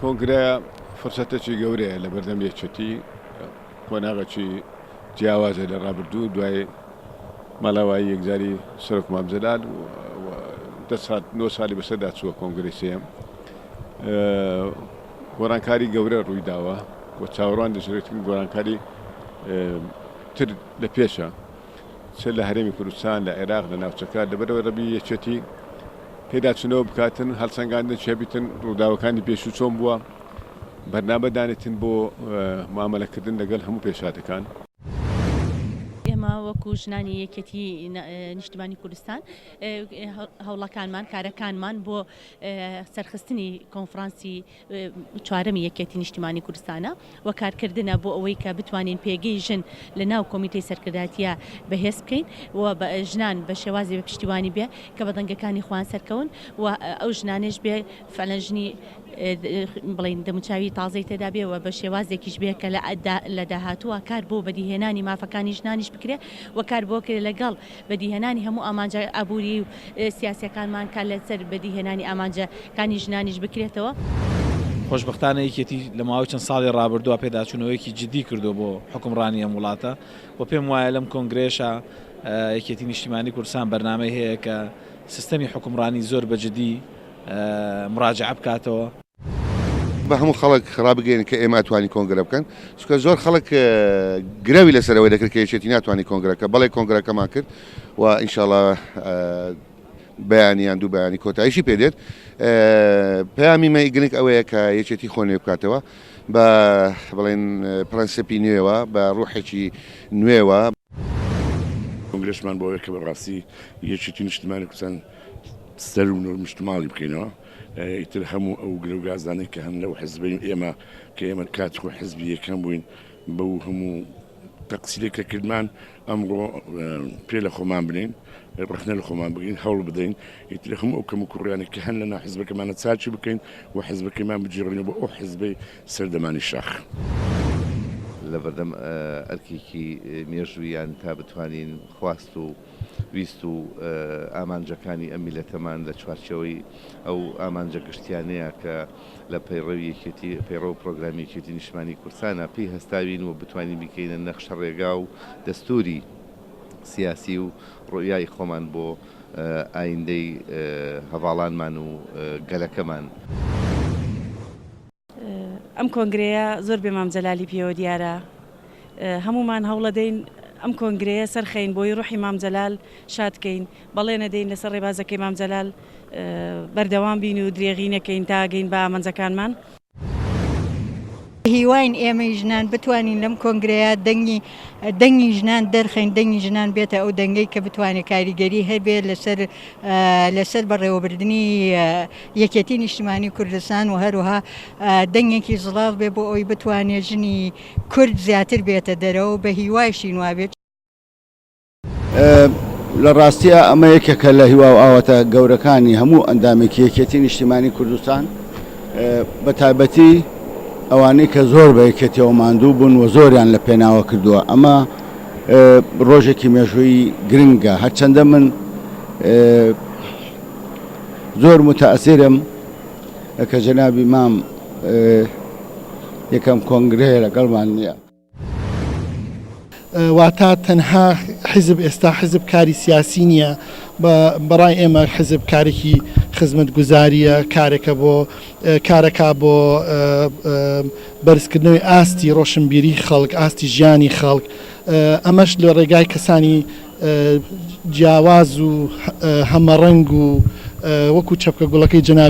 کۆنگرە فرسەتێکی گەورەیە لە بەردەم یەکێتی کۆناغەکی جیاوازە لە ڕابردوو دوای ماڵاوایی یەکجاری سەرۆک مامزەلال 9 ساڵی بەسەردا چووە کۆنگرەی سێم گۆڕانکاری گەورە ڕووی داوە و چاوەڕوان دەژێتن گۆڕانکاری تر لە پێشە چ لە هەرێمی کوردستان لە عێراق لە ناوچەکە لەبەرەوە ڕەبی یەکێتی پێدا چنەوە بکاتن هەڵسەنگاندن چێبیتن ڕووداوەکانی پێشوو چۆن بووە بەرنامە دانێتن بۆ معاملەکردن لەگەڵ هەموو پێشاتەکان. ئێمە وەکو ژنانی یەکێتی نیشتیمانی کوردستان هەوڵەکانمان کارەکانمان بۆ سەرخستنی کۆنفرانسی چوارەمی یەکێتی نیشتیمانی کوردستانە و کارکردنە بۆ ئەوەی کە بتوانین پێگەی ژن لە ناو کۆمیتەی سەرکردایەتیە بەهێز بکەین و بە ژنان بە شێوازی بە پشتیوانی بێ کە بە دەنگەکانی خۆیان سەرکەون و ئەو ژنانێش بێ فعلەن ژنی بڵین دەموچاوی تازەی تێدا بێ و بە شێوازێکیش بێ کە لە داهاتووە کار بۆ بەدیهێنانی مافەکانی ژنانیش بکرێ و کار بۆ کرێ لەگەڵ بەدیهێنانی هەموو ئامانجە ئابووری و سیاسەکانمان کار لەسەر بەدیهێنانی ئامانجەکانی ژنانیش بکرێتەوە. خۆشبەختانە یەکێتی لە ماوەی چەند ساڵی ڕابردووە پێداچوونەوەیکی جدی کردو بۆ حکومڕانی ئەم وڵاتە و پێم وایە لەم کۆنگرێشە یەکێتی نیشتیمانی کوردستان بەرنامەی هەیە کە سیستەمی حکومڕانی زۆر بەجددی مراجعە بکاتەوە. بە هەموو خەڵک خرابگەین کە ئێمە ئەتوانی کۆنگرە بکەن چونکە زۆر خەڵک گرەوی لەسەرەوەی دەکرد کە یەکێتی ناتوانانی کۆنگرەکە بەڵێ کۆنگرەکەمان کرد و ئینشاڵڵا بەیانیان دوو بەیانی کۆتاییشی پێدێت پەیامی مە گرنگ ئەوەیە کە یەکێتی خۆنێ بکاتەوە بە بڵێن پرەنسیپی نوێوە بە ڕوحێکی نوێوە. کۆنگرێشمان بۆ ئەوەیە کە بەڕاستی یەکێتی نیشتیمانی کوردستان سەر و نیشتیماڵی بکەینەوە ئیتر هەموو ئەو گرە و گازانەی کە هەم لەو حزبین ئێمە کە ئێمە کاتخۆ حزبی یەکەم بووین بەو هەموو تەقسیرێکە کردمان ئەمڕۆ پێ لە خۆمان بنین ڕخنە لە خۆمان بگەین هەوڵ بدەین ئیتر هەموو ئەو کەم و کوڕیانێک کە هەن لەناو حزبەکەمانە چاچی بکەین و حزبەکەمان بجێڕینەوە بۆ ئەو حزبەی سەردەمانی شاخ. لە بەردەم ئەرکێکی مێژوویان تا بتوانین خواست و ویست و ئامانجەکانی ئەم میلەتەمان لە چوارچەوەی ئەو ئامانجە گشتیانەیە کە لە پەیڕەوی یەکێتی پەیڕەو پرۆگرامی یەکێتی نیشتیمانی کوردستانە پێی هەستاوین و بتوانین بکەینە نەخشە ڕێگا و دەستوری سیاسی و ڕۆیای خۆمان بۆ ئایندەی هەواڵانمان و گەلەکەمان. ئەم کۆنگرەیە زۆر بێ مامزەلالی پێوە دیارە هەمومان هەوڵەدەین ئەم کۆنگرەیە سەرخەین بۆی ڕوحی مامزەلال شادکەین بەڵێ نەدەین لەسەر ڕێبازەکەی مامزەلال بەردەوام بین و درێغی نەکەین تا گەین بە ئامانجەکانمان. هیواین ئێمە ژنان بتوانین لەم کۆنگرەیە دەنگی ژنان دەرخین دەنگی ژنان بێتە ئەو دەنگەی کە بتوانێت کاریگەری هەبێت لەسەر بەڕێوەبردننی یەکێتی نیشتیمانی کوردستان و هەروها دەنگێکی زڵاو بێ بۆ ئەوی بتوانێت ژنی کورد زیاتر بێتە دەرەوە بە هیوایشی نوابێت. لە ڕاستیە ئەمە یەکێکە لە هیوا و ئاواتە گەورەکانی هەموو ئەندامێکی یەکێتی نیشتیمانی کوردستان بە تایبەتی ئەوانەی کە زۆر بە یەکێتیەوە ماندوو بوون و زۆریان لە پێناوە کردووە ئەمە ڕۆژێکی مێژووی گرنگە هەرچەندە من زۆر متەئەسیرم کە جەنابی مام یەکەم کۆنگرەیە لەگەڵمان نییە. واتە تەنها حزب ئێستا حزب کاری سیاسی نییە بەڕای ئێمە حزب کارێکی خزمەت گوزاریە کارەکە بۆ بەرزکردنەوەی ئاستی ڕۆشنبیری خەڵک ئاستی ژیانی خەڵک ئەمەش لە ڕێگای کەسانی جیاواز و هەمەڕەنگ و وەکو چەپکە گوڵەکەی جەناب